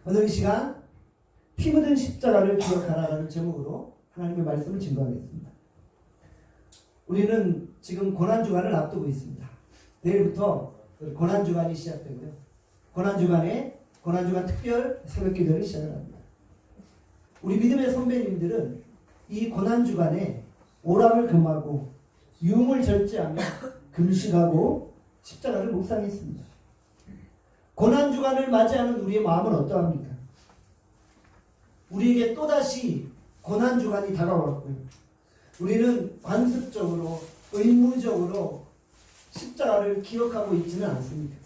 오늘 이 시간 피 묻은 십자가를 기억하라라는 제목으로 하나님의 말씀을 증거하겠습니다. 우리는 지금 고난주간을 앞두고 있습니다. 내일부터 고난주간이 시작되고요. 고난주간에 고난주간 특별 새벽기도를 시작을 합니다. 우리 믿음의 선배님들은 이 고난주간에 오락을 금하고 유흥을 절제하며 금식하고 십자가를 묵상했습니다. 고난주간을 맞이하는 우리의 마음은 어떠합니까? 우리에게 또다시 고난주간이 다가왔고요. 우리는 관습적으로 의무적으로 십자가를 기억하고 있지는 않습니다.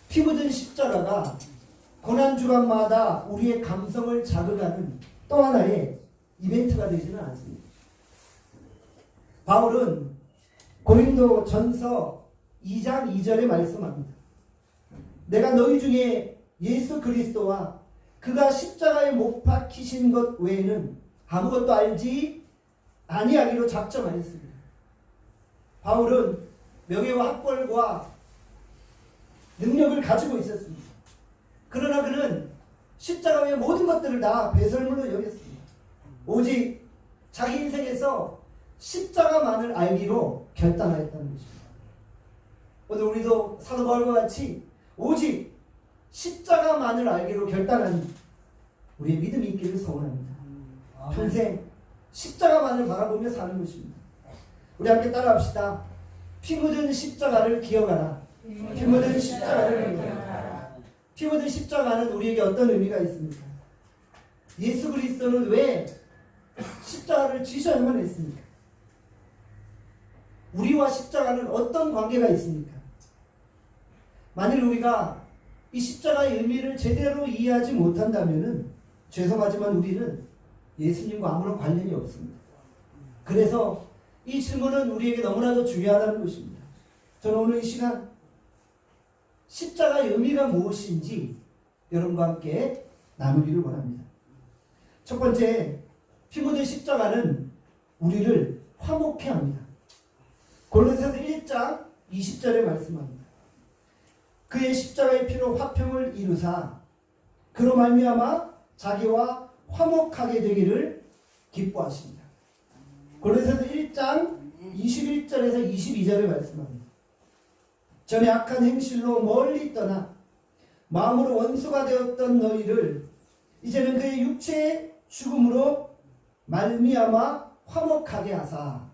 피 묻은 십자가가 고난주간마다 우리의 감성을 자극하는 또 하나의 이벤트가 되지는 않습니다. 바울은 고린도 전서 2장 2절에 말씀합니다. 내가 너희 중에 예수 그리스도와 그가 십자가에 못 박히신 것 외에는 아무것도 알지 아니하기로 작정하였습니다. 바울은 명예와 학벌과 능력을 가지고 있었습니다. 그러나 그는 십자가 외의 모든 것들을 다 배설물로 여겼습니다. 오직 자기 인생에서 십자가만을 알기로 결단하였다는 것입니다. 오늘 우리도 사도 바울과 같이 오직 십자가만을 알기로 결단한 우리의 믿음이 있기를 소원합니다. 평생 십자가만을 바라보며 사는 것입니다. 우리 함께 따라합시다. 피 묻은 십자가를 기억하라. 피 묻은 십자가를 기억하라. 피 묻은 십자가는 우리에게 어떤 의미가 있습니까? 예수 그리스도는 왜 십자가를 지셔야만 했습니까? 우리와 십자가는 어떤 관계가 있습니까? 만일 우리가 이 십자가의 의미를 제대로 이해하지 못한다면 죄송하지만 우리는 예수님과 아무런 관련이 없습니다. 그래서 이 질문은 우리에게 너무나도 중요하다는 것입니다. 저는 오늘 이 시간 십자가의 의미가 무엇인지 여러분과 함께 나누기를 원합니다. 첫 번째, 피 묻은 십자가는 우리를 화목케 합니다. 골로새서 1장 20절에 말씀합니다. 그의 십자가의 피로 화평을 이루사 그로 말미암아 자기와 화목하게 되기를 기뻐하십니다. 골로새서 1장 21절에서 22절에 말씀합니다. 전에 악한 행실로 멀리 떠나 마음으로 원수가 되었던 너희를 이제는 그의 육체의 죽음으로 말미암아 화목하게 하사.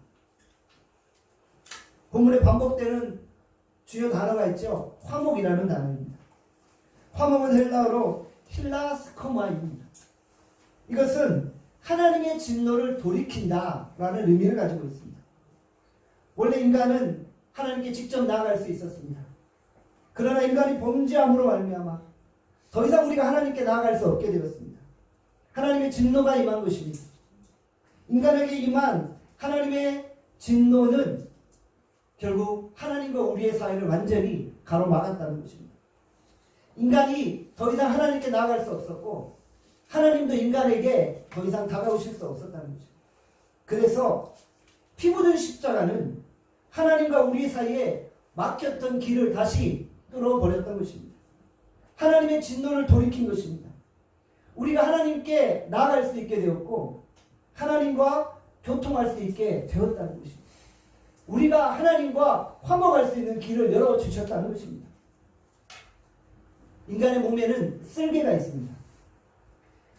본문에 반복되는 주요 단어가 있죠. 화목이라는 단어입니다. 화목은 헬라어로 힐라스코마입니다. 이것은 하나님의 진노를 돌이킨다라는 의미를 가지고 있습니다. 원래 인간은 하나님께 직접 나아갈 수 있었습니다. 그러나 인간이 범죄함으로 말미암아 더 이상 우리가 하나님께 나아갈 수 없게 되었습니다. 하나님의 진노가 임한 것입니다. 인간에게 임한 하나님의 진노는 결국 하나님과 우리의 사이를 완전히 가로막았다는 것입니다. 인간이 더 이상 하나님께 나아갈 수 없었고 하나님도 인간에게 더 이상 다가오실 수 없었다는 것입니다. 그래서 피 묻은 십자가는 하나님과 우리 사이에 막혔던 길을 다시 뚫어버렸던 것입니다. 하나님의 진노를 돌이킨 것입니다. 우리가 하나님께 나아갈 수 있게 되었고 하나님과 교통할 수 있게 되었다는 것입니다. 우리가 하나님과 화목할 수 있는 길을 열어주셨다는 것입니다. 인간의 몸에는 쓸개가 있습니다.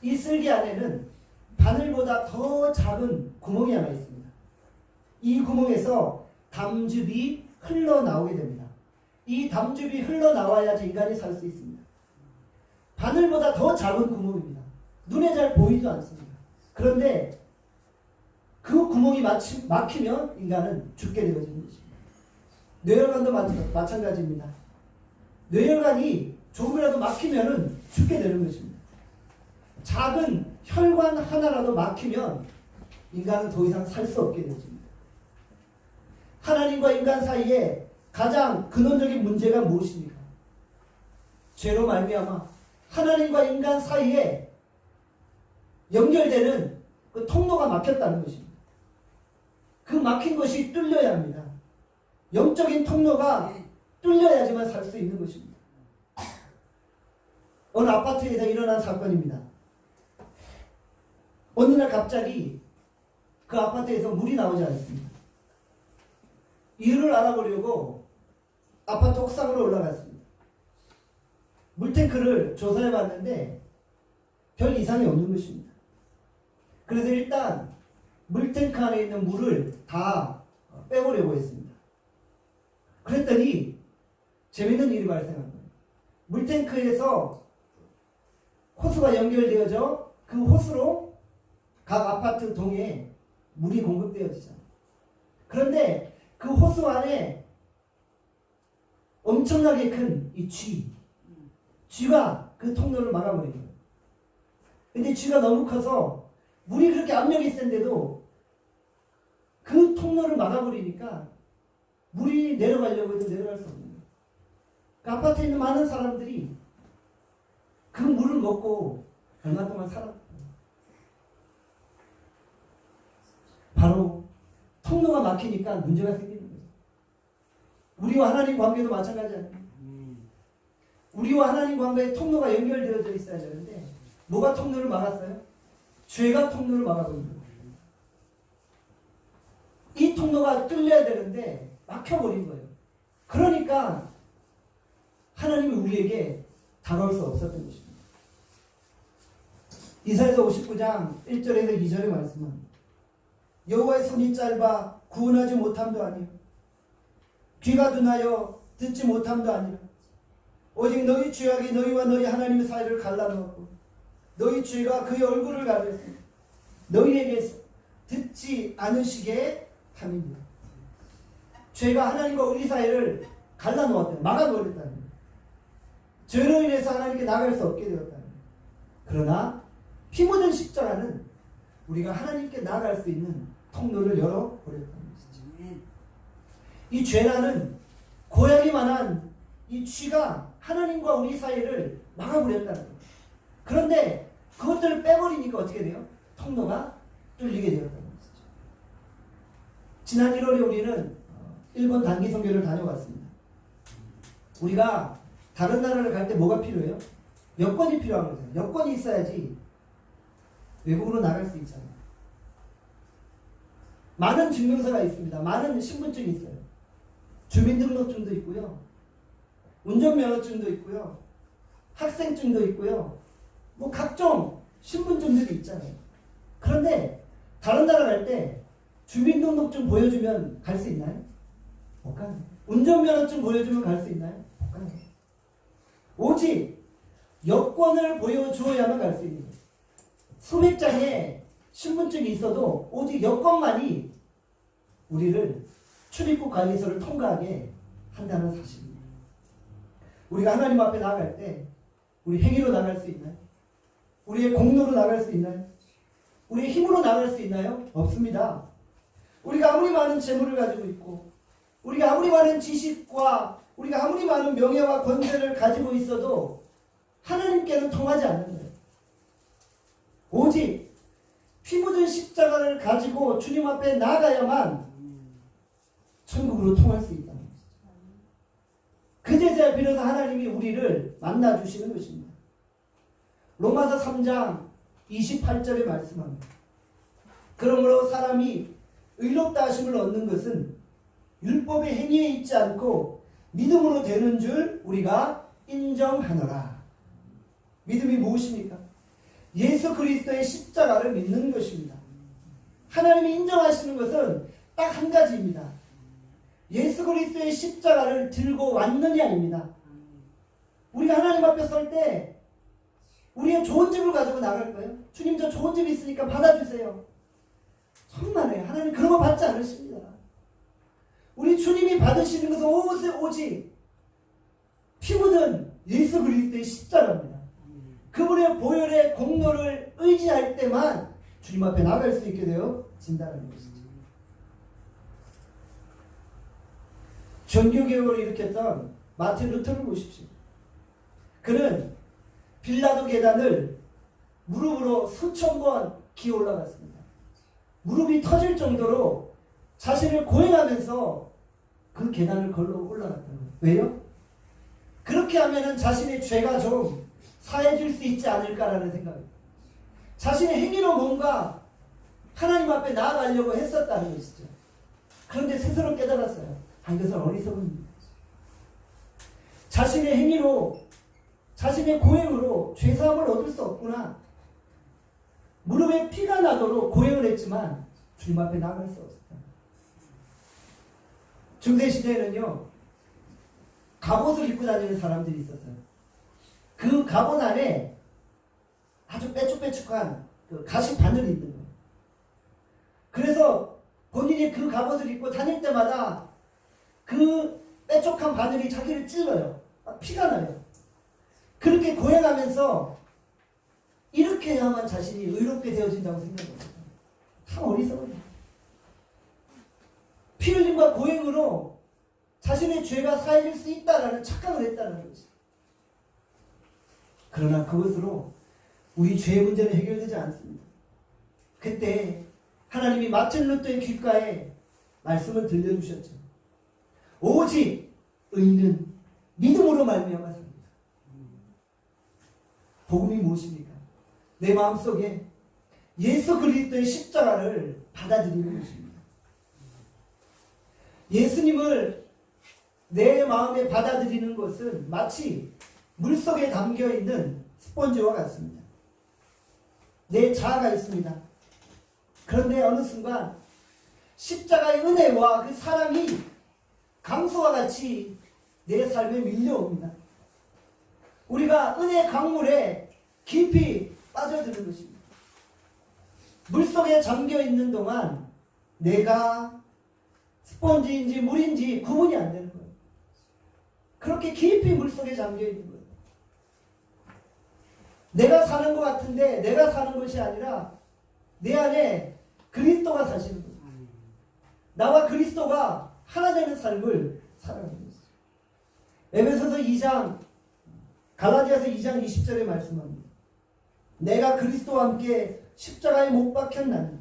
이 쓸개 안에는 바늘보다 더 작은 구멍이 하나 있습니다. 이 구멍에서 담즙이 흘러나오게 됩니다. 이 담즙이 흘러나와야지 인간이 살 수 있습니다. 바늘보다 더 작은 구멍입니다. 눈에 잘 보이지도 않습니다. 그런데 그 구멍이 막히면 인간은 죽게 되어지는 것입니다. 뇌혈관도 마찬가지입니다. 뇌혈관이 조금이라도 막히면 죽게 되는 것입니다. 작은 혈관 하나라도 막히면 인간은 더 이상 살 수 없게 되어집니다. 하나님과 인간 사이에 가장 근원적인 문제가 무엇입니까? 죄로 말미암아 하나님과 인간 사이에 연결되는 그 통로가 막혔다는 것입니다. 그 막힌 것이 뚫려야 합니다. 영적인 통로가 뚫려야지만 살 수 있는 것입니다. 어느 아파트에서 일어난 사건입니다. 어느 날 갑자기 그 아파트에서 물이 나오지 않습니다. 이유를 알아보려고 아파트 옥상으로 올라갔습니다. 물탱크를 조사해 봤는데 별 이상이 없는 것입니다. 그래서 일단 물탱크 안에 있는 물을 다 빼보려고 했습니다. 그랬더니 재밌는 일이 발생한 거예요. 물탱크에서 호스가 연결되어져 그 호스로 각 아파트 동에 물이 공급되어지잖아요. 그런데 그 호스 안에 엄청나게 큰 이 쥐가 그 통로를 막아버린 거예요. 근데 쥐가 너무 커서 물이 그렇게 압력이 센데도 그 통로를 막아버리니까 물이 내려가려고 해도 내려갈 수 없는 거예요. 그 아파트에 있는 많은 사람들이 그 물을 먹고 얼마 동안 살았어요. 바로 통로가 막히니까 문제가 생기는 거예요. 우리와 하나님 관계도 마찬가지 아니에요. 우리와 하나님 관계에 통로가 연결되어져 있어야 되는데 뭐가 통로를 막았어요? 죄가 통로를 막아버린 거예요. 이 통로가 뚫려야 되는데 막혀버린 거예요. 그러니까 하나님이 우리에게 다가올 수 없었던 것입니다. 이사야서 59장 1절에서 2절의 말씀은 여호와의 손이 짧아 구원하지 못함도 아니요 귀가 둔하여 듣지 못함도 아니라 오직 너희 죄악이 너희와 너희 하나님의 사이를 갈라놓았고 너희 죄가 그의 얼굴을 가렸으니 너희에게 듣지 않으시게 함이니라. 죄가 하나님과 우리 사이를 갈라놓았다. 막아버렸다는 거예요. 죄로 인해서 하나님께 나갈 수 없게 되었다는 거예요. 그러나 피 묻은 십자가는 우리가 하나님께 나아갈 수 있는 통로를 열어버렸다는 것이죠. 이 죄라는 고양이만한 이 쥐가 하나님과 우리 사이를 막아버렸다는 거예요. 그런데 그것들을 빼버리니까 어떻게 돼요? 통로가 뚫리게 되었다는 것이죠. 지난 1월에 우리는 일본 단기 선교를 다녀왔습니다. 우리가 다른 나라를 갈 때 뭐가 필요해요? 여권이 필요한 거죠. 여권이 있어야지 외국으로 나갈 수 있잖아요. 많은 증명서가 있습니다. 많은 신분증이 있어요. 주민등록증도 있고요. 운전면허증도 있고요. 학생증도 있고요. 뭐 각종 신분증들이 있잖아요. 그런데 다른 나라 갈 때 주민등록증 보여주면 갈 수 있나요? 못 가요. 운전면허증 보여주면 갈 수 있나요? 못 가요. 오직 여권을 보여주어야만 갈 수 있는 거예요. 수백 장의 신분증이 있어도 오직 여권만이 우리를 출입국 관리소를 통과하게 한다는 사실입니다. 우리가 하나님 앞에 나아갈 때 우리 행위로 나갈 수 있나요? 우리의 공로로 나갈 수 있나요? 우리의 힘으로 나갈 수 있나요? 없습니다. 우리가 아무리 많은 재물을 가지고 있고 우리가 아무리 많은 지식과 우리가 아무리 많은 명예와 권세를 가지고 있어도 하나님께는 통하지 않는 거예요. 오직 피 묻은 십자가를 가지고 주님 앞에 나가야만 천국으로 통할 수 있다는 것이죠. 그제서야 비로소 하나님이 우리를 만나주시는 것입니다. 로마서 3장 28절에 말씀합니다. 그러므로 사람이 의롭다 하심을 얻는 것은 율법의 행위에 있지 않고 믿음으로 되는 줄 우리가 인정하노라. 믿음이 무엇입니까? 예수 그리스도의 십자가를 믿는 것입니다. 하나님이 인정하시는 것은 딱 한 가지입니다. 예수 그리스도의 십자가를 들고 왔느냐입니다. 우리가 하나님 앞에 설 때 우리의 좋은 집을 가지고 나갈 거예요. 주님 저 좋은 집이 있으니까 받아주세요. 정말에 하나님 그런 거 받지 않으십니다. 우리 주님이 받으시는 것은 오직 피 묻은 예수 그리스도의 십자가입니다. 그분의 보혈의 공로를 의지할 때만 주님 앞에 나갈 수 있게 되어진다는 것이죠. 종교개혁을 일으켰던 마틴 루터를 보십시오. 그는 빌라도 계단을 무릎으로 수천 번 기어 올라갔습니다. 무릎이 터질 정도로 자신을 고행하면서 그 계단을 걸러 올라갔다는 거예요. 왜요? 그렇게 하면은 자신의 죄가 좀 사해질 수 있지 않을까라는 생각입니다. 자신의 행위로 뭔가 하나님 앞에 나아가려고 했었다는 것이죠. 그런데 스스로 깨달았어요. 이것은 어리석은 일입니다. 자신의 행위로, 자신의 고행으로 죄사함을 얻을 수 없구나. 무릎에 피가 나도록 고행을 했지만 주님 앞에 나갈 수 없었다. 중세시대에는요, 갑옷을 입고 다니는 사람들이 있었어요. 그 갑옷 안에 아주 빼쭉빼쭉한 그 가시 바늘이 있는 거예요. 그래서 본인이 그 갑옷을 입고 다닐 때마다 그 빼쭉한 바늘이 자기를 찔러요. 피가 나요. 그렇게 고행하면서 이렇게 해야만 자신이 의롭게 되어진다고 생각합니다. 참 어리석은 피 흘림과 고행으로 자신의 죄가 사해질 수 있다라는 착각을 했다는 거지. 그러나 그것으로 우리 죄의 문제는 해결되지 않습니다. 그때 하나님이 마틴 루터의 귓가에 말씀을 들려주셨죠. 오직 의인은 믿음으로 말미암아 삽니다. 복음이 무엇입니까? 내 마음속에 예수 그리스도의 십자가를 받아들이는 것입니다. 예수님을 내 마음에 받아들이는 것은 마치 물속에 담겨있는 스펀지와 같습니다. 내 자아가 있습니다. 그런데 어느 순간 십자가의 은혜와 그 사랑이 강수와 같이 내 삶에 밀려옵니다. 우리가 은혜 강물에 깊이 빠져드는 것입니다. 물속에 잠겨있는 동안 내가 스펀지인지 물인지 구분이 안 되는 거예요. 그렇게 깊이 물속에 잠겨있는 거예요. 내가 사는 것 같은데 내가 사는 것이 아니라 내 안에 그리스도가 사시는 거예요. 나와 그리스도가 하나 되는 삶을 살아가는 거예요. 에베소서 2장, 갈라디아서 2장 20절에 말씀합니다. 내가 그리스도와 함께 십자가에 못 박혔나니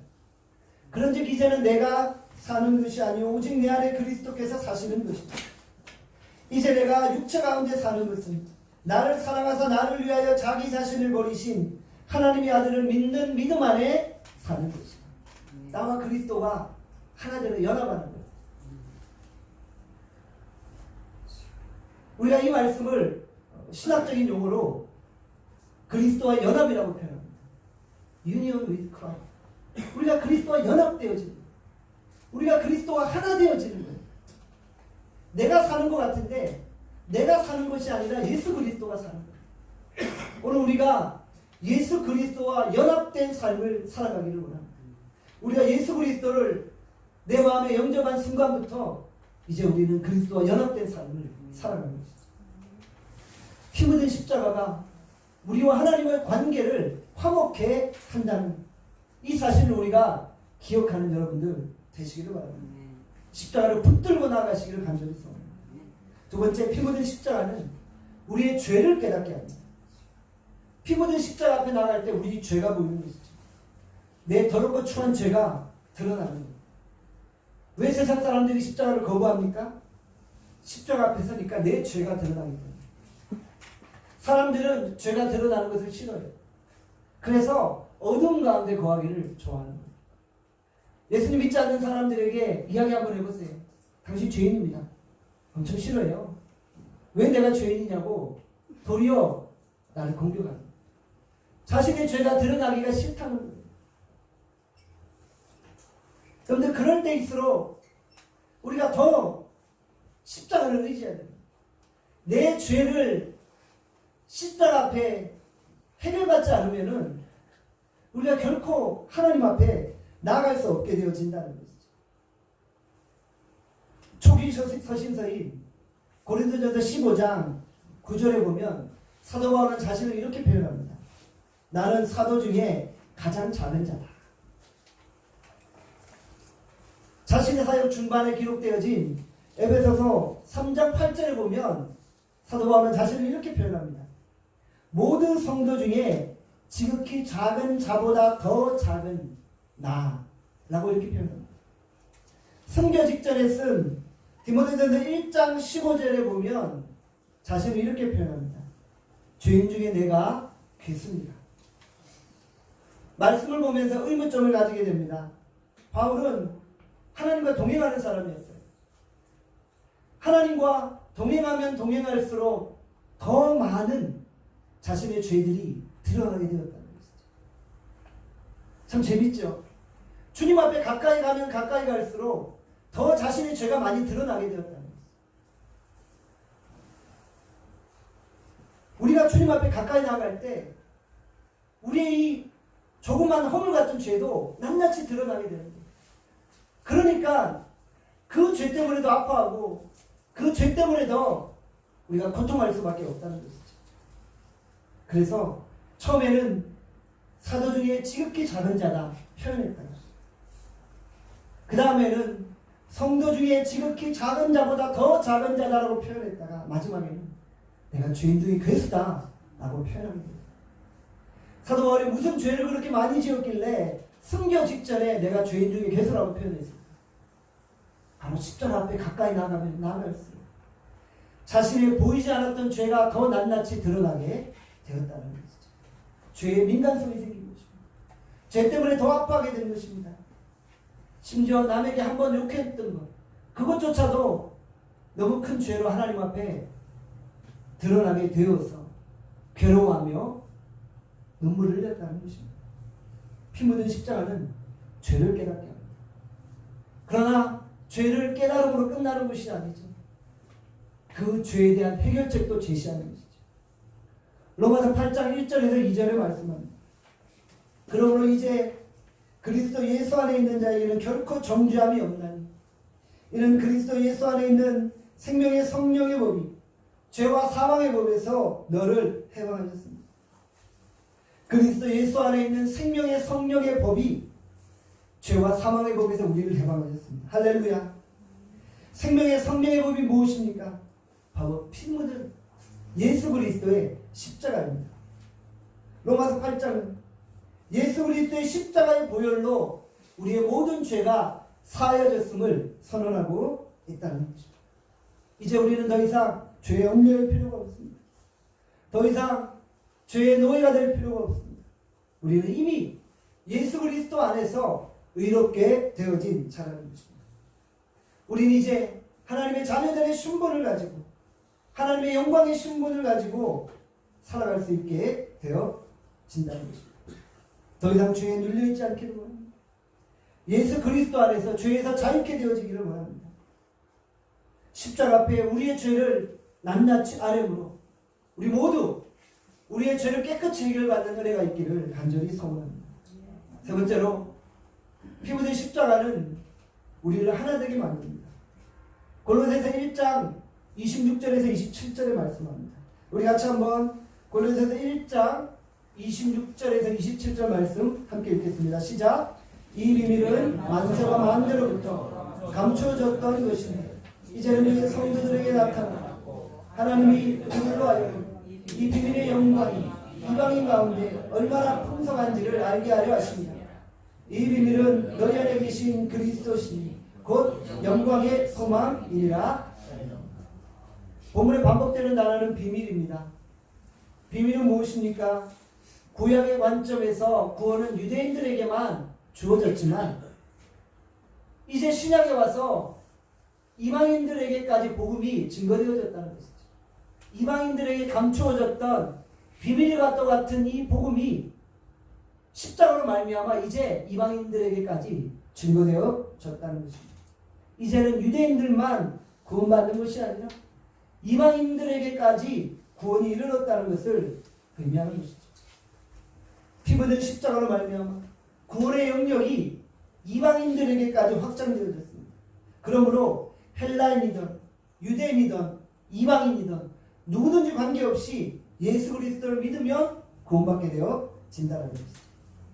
그런즉 이제는 내가 사는 것이 아니오 오직 내 안에 그리스도께서 사시는 것이다. 이제 내가 육체 가운데 사는 것은 나를 사랑하사 나를 위하여 자기 자신을 버리신 하나님의 아들을 믿는 믿음 안에 사는 것이다. 나와 그리스도가 하나 되는 연합하는 거예요. 우리가 이 말씀을 신학적인 용어로 그리스도와 연합이라고 표현합니다. Union with Christ. 우리가 그리스도와 연합되어지는 거예요. 우리가 그리스도와 하나 되어지는 거예요. 내가 사는 것 같은데 내가 사는 것이 아니라 예수 그리스도가 사는 거예요. 오늘 우리가 예수 그리스도와 연합된 삶을 살아가기를 원합니다. 우리가 예수 그리스도를 내 마음에 영접한 순간부터 이제 우리는 그리스도와 연합된 삶을 살아가는 것이죠. 피 묻은 십자가가 우리와 하나님의 관계를 화목케 한다는 이 사실을 우리가 기억하는 여러분들 되시기를 바랍니다. 십자가를 붙들고 나가시기를 간절히 소원합니다. 두 번째, 피 묻은 십자가는 우리의 죄를 깨닫게 합니다. 피 묻은 십자가 앞에 나갈 때 우리 죄가 보이는 것이죠. 내 더럽고 추한 죄가 드러나는 거예요. 왜 세상 사람들이 십자가를 거부합니까? 십자가 앞에 서니까 내 죄가 드러나기 때문에. 사람들은 죄가 드러나는 것을 싫어해요. 그래서 어둠 가운데 거하기를 좋아하는 거예요. 예수님 믿지 않는 사람들에게 이야기 한번 해보세요. 당신 죄인입니다. 엄청 싫어해요. 왜 내가 죄인이냐고 도리어 나를 공격하는 거예요. 자신의 죄가 드러나기가 싫다는 거예요. 그런데 그럴 때일수록 우리가 더 십자가를 의지해야 됩니다. 내 죄를 십자가 앞에 해결받지 않으면은 우리가 결코 하나님 앞에 나아갈 수 없게 되어진다는 것이죠. 초기 서신서인 고린도전서 15장 9절에 보면 사도 바울은 자신을 이렇게 표현합니다. 나는 사도 중에 가장 작은 자다. 자신의 사역 중반에 기록되어진 에베소서 3장 8절에 보면 사도 바울은 자신을 이렇게 표현합니다. 모든 성도 중에 지극히 작은 자보다 더 작은 나라고 이렇게 표현합니다. 순교 직전에 쓴 디모데전서 1장 15절에 보면 자신을 이렇게 표현합니다. 죄인 중에 내가 괴수입니다. 말씀을 보면서 의문점을 가지게 됩니다. 바울은 하나님과 동행하는 사람이었어요. 하나님과 동행하면 동행할수록 더 많은 자신의 죄들이 드러나게 되었다는 것이죠. 참 재밌죠? 주님 앞에 가까이 가면 가까이 갈수록 더 자신의 죄가 많이 드러나게 되었다는 것이죠. 우리가 주님 앞에 가까이 나아갈 때 우리의 이 조그만 허물 같은 죄도 낱낱이 드러나게 되는 거예요. 그러니까 그 죄 때문에 더 아파하고 그 죄 때문에 더 우리가 고통할 수밖에 없다는 것이죠. 그래서 처음에는 사도 중에 지극히 작은 자다 표현했다는 것이죠. 그 다음에는 성도 중에 지극히 작은 자보다 더 작은 자다라고 표현했다가 마지막에는 내가 죄인 중에 괴수다 라고 표현하게 됩니다. 사도 바울이 무슨 죄를 그렇게 많이 지었길래 승교 직전에 내가 죄인 중에 괴수라고 표현했습니다. 바로 십자가 앞에 가까이 나아가면 나아갈수록 자신의 보이지 않았던 죄가 더 낱낱이 드러나게 되었다는 것이죠. 죄에 민감성이 생긴 것입니다. 죄 때문에 더 아파하게 된 것입니다. 심지어 남에게 한번 욕했던 것 그것조차도 너무 큰 죄로 하나님 앞에 드러나게 되어서 괴로워하며 눈물을 흘렸다는 것입니다. 피 묻은 십자가는 죄를 깨닫게 합니다. 그러나 죄를 깨달음으로 끝나는 것이 아니죠. 그 죄에 대한 해결책도 제시하는 것이죠. 로마서 8장 1절에서 2절에 말씀합니다. 그러므로 이제 그리스도 예수 안에 있는 자에게는 결코 정죄함이 없나니 이는 그리스도 예수 안에 있는 생명의 성령의 법이 죄와 사망의 법에서 너를 해방하셨습니다. 그리스도 예수 안에 있는 생명의 성령의 법이 죄와 사망의 법에서 우리를 해방하셨습니다. 할렐루야. 생명의 성령의 법이 무엇입니까? 바로 피 묻은 예수 그리스도의 십자가입니다. 로마서 8장은 예수 그리스도의 십자가의 보혈로 우리의 모든 죄가 사하여졌음을 선언하고 있다는 것입니다. 이제 우리는 더 이상 죄에 얽매일 필요가 없습니다. 더 이상 죄의 노예가 될 필요가 없습니다. 우리는 이미 예수 그리스도 안에서 의롭게 되어진 자라는 것입니다. 우리는 이제 하나님의 자녀들의 신분을 가지고 하나님의 영광의 신분을 가지고 살아갈 수 있게 되어진다는 것입니다. 더 이상 죄에 눌려있지 않기를 원합니다. 예수 그리스도 안에서 죄에서 자유케 되어지기를 원합니다. 십자가 앞에 우리의 죄를 낱낱이 아뢰므로 우리 모두 우리의 죄를 깨끗이 해결받는 은혜가 있기를 간절히 소원합니다. 세 번째로 피 묻은 십자가는 우리를 하나 되게 만듭니다. 골로새서 1장 26절에서 27절에 말씀합니다. 우리 같이 한번 골로새서 1장 26절에서 27절 말씀 함께 읽겠습니다. 시작. 이 비밀은 만세와 만대로부터 감추어졌던 것이니 이제는 이 성도들에게 나타났고 하나님이 그들로 하여금 이 비밀의 영광이 이방인 가운데 얼마나 풍성한지를 알게 하려 하십니다. 이 비밀은 너희 안에 계신 그리스도시니 곧 영광의 소망이니라. 본문에 반복되는 단어는 비밀입니다. 비밀은 무엇입니까? 구약의 관점에서 구원은 유대인들에게만 주어졌지만 이제 신약에 와서 이방인들에게까지 복음이 증거되어졌다는 것이죠. 이방인들에게 감추어졌던 비밀과 똑같은 이 복음이 십자가로 말미암아 이제 이방인들에게까지 증거되어졌다는 것입니다. 이제는 유대인들만 구원받는 것이 아니라 이방인들에게까지 구원이 이르렀다는 것을 의미하는 것이죠. 피 묻은 십자가로 말미암아 구원의 영역이 이방인들에게까지 확장되어졌습니다. 그러므로 헬라인이든 유대인이든 이방인이든 누구든지 관계없이 예수 그리스도를 믿으면 구원받게 되어진다는 것이죠.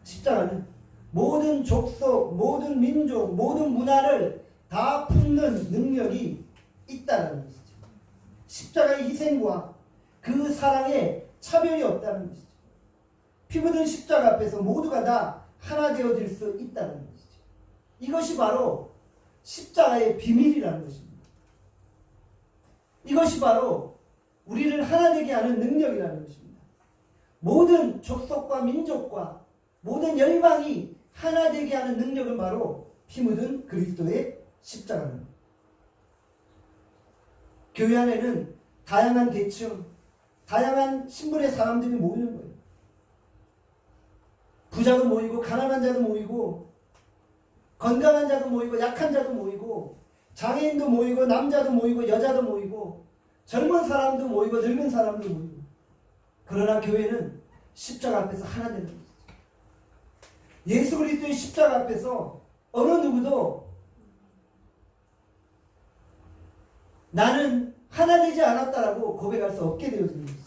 십자가는 모든 족속, 모든 민족, 모든 문화를 다 품는 능력이 있다는 것이죠. 십자가의 희생과 그 사랑에 차별이 없다는 것이죠. 피 묻은 십자가 앞에서 모두가 다 하나 되어질 수 있다는 것이죠. 이것이 바로 십자가의 비밀이라는 것입니다. 이것이 바로 우리를 하나 되게 하는 능력이라는 것입니다. 모든 족속과 민족과 모든 열방이 하나 되게 하는 능력은 바로 피 묻은 그리스도의 십자가입니다. 교회 안에는 다양한 계층, 다양한 신분의 사람들이 모이는 거예요. 부자도 모이고 가난한 자도 모이고 건강한 자도 모이고 약한 자도 모이고 장애인도 모이고 남자도 모이고 여자도 모이고 젊은 사람도 모이고 늙은 사람도 모이고. 그러나 교회는 십자가 앞에서 하나 되는 거죠. 예수 그리스도의 십자가 앞에서 어느 누구도 나는 하나 되지 않았다라고 고백할 수 없게 되어지는 거죠.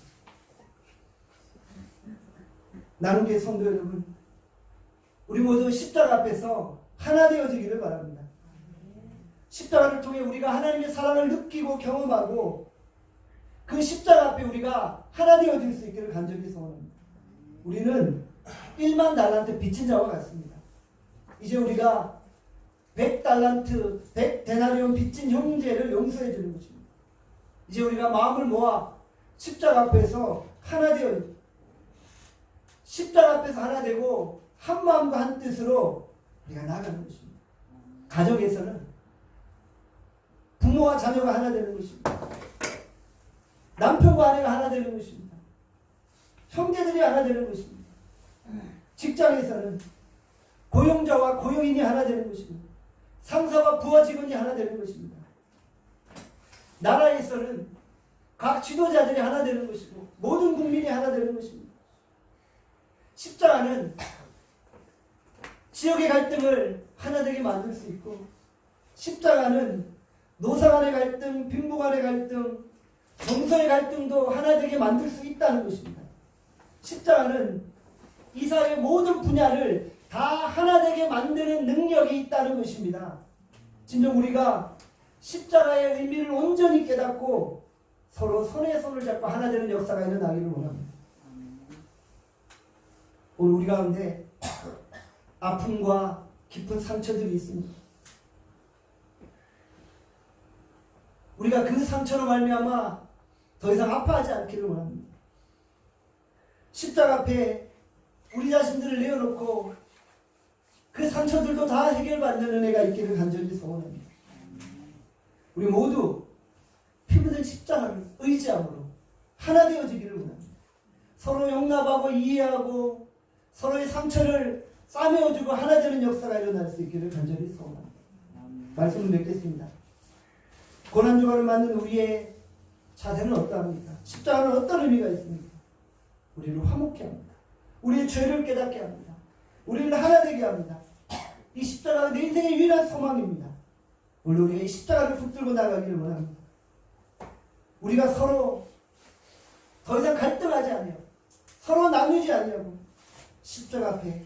나눔교회 성도 여러분, 우리 모두 십자가 앞에서 하나 되어지기를 바랍니다. 십자가를 통해 우리가 하나님의 사랑을 느끼고 경험하고 그 십자가 앞에 우리가 하나 되어질 수 있기를 간절히 소원합니다. 우리는 1만 달란트 빚진 자와 같습니다. 이제 우리가 100달란트, 100데나리온 빚진 형제를 용서해 주는 것입니다. 이제 우리가 마음을 모아 십자가 앞에서 하나 되어 십자가 앞에서 하나 되고 한 마음과 한 뜻으로 우리가 나아가는 것입니다. 가정에서는 부모와 자녀가 하나 되는 것입니다. 남편과 아내가 하나 되는 것입니다. 형제들이 하나 되는 것입니다. 직장에서는 고용자와 고용인이 하나 되는 것입니다. 상사와 부하 직원이 하나 되는 것입니다. 나라에서는 각 지도자들이 하나 되는 것이고 모든 국민이 하나 되는 것입니다. 십자가는 지역의 갈등을 하나 되게 만들 수 있고 십자가는 노사 간의 갈등, 빈부 간의 갈등, 정서의 갈등도 하나 되게 만들 수 있다는 것입니다. 십자가는 이 사회의 모든 분야를 다 하나 되게 만드는 능력이 있다는 것입니다. 진정 우리가 십자가의 의미를 온전히 깨닫고 서로 손에 손을 잡고 하나 되는 역사가 일어나기를 원합니다. 오늘 우리 가운데 아픔과 깊은 상처들이 있습니다. 우리가 그 상처로 말미암아 더 이상 아파하지 않기를 원합니다. 십자가 앞에 우리 자신들을 내어놓고 그 상처들도 다 해결받는 은혜가 있기를 간절히 소원합니다. 우리 모두 피 묻은 십자가를 의지함으로 하나 되어지기를 원합니다. 서로 용납하고 이해하고 서로의 상처를 싸매어주고 하나 되는 역사가 일어날 수 있기를 간절히 소원합니다. 말씀을 맺겠습니다. 고난주간을 맞는 우리의 자세는 어떠합니까? 십자가는 어떤 의미가 있습니까? 우리를 화목케 합니다. 우리의 죄를 깨닫게 합니다. 우리를 하나 되게 합니다. 이 십자가가 내 인생의 유일한 소망입니다. 오늘 우리가 이 십자가를 붙들고 나가기를 원합니다. 우리가 서로 더 이상 갈등하지 아니하고 서로 나누지 아니하고 십자가 앞에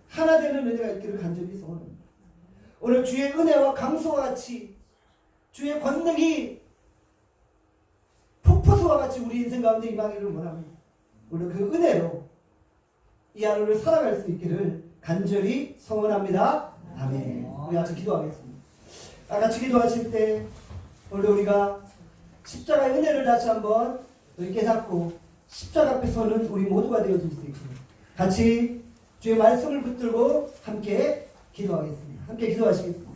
하나 되는 은혜가 있기를 간절히 소원합니다. 오늘 주의 은혜와 강소와 같이 주의 권능이 폭포수와 같이 우리 인생 가운데 임하기를 원합니다. 오늘 그 은혜로 이 하루를 살아갈 수 있기를 간절히 소원합니다. 아멘. 우리 같이 기도하겠습니다. 같이 기도하실 때 오늘 우리가 십자가의 은혜를 다시 한번 깨닫고 십자가 앞에 서는 우리 모두가 되어줄 수 있기를 같이 주의 말씀을 붙들고 함께 기도하겠습니다. 함께 기도하시겠습니다.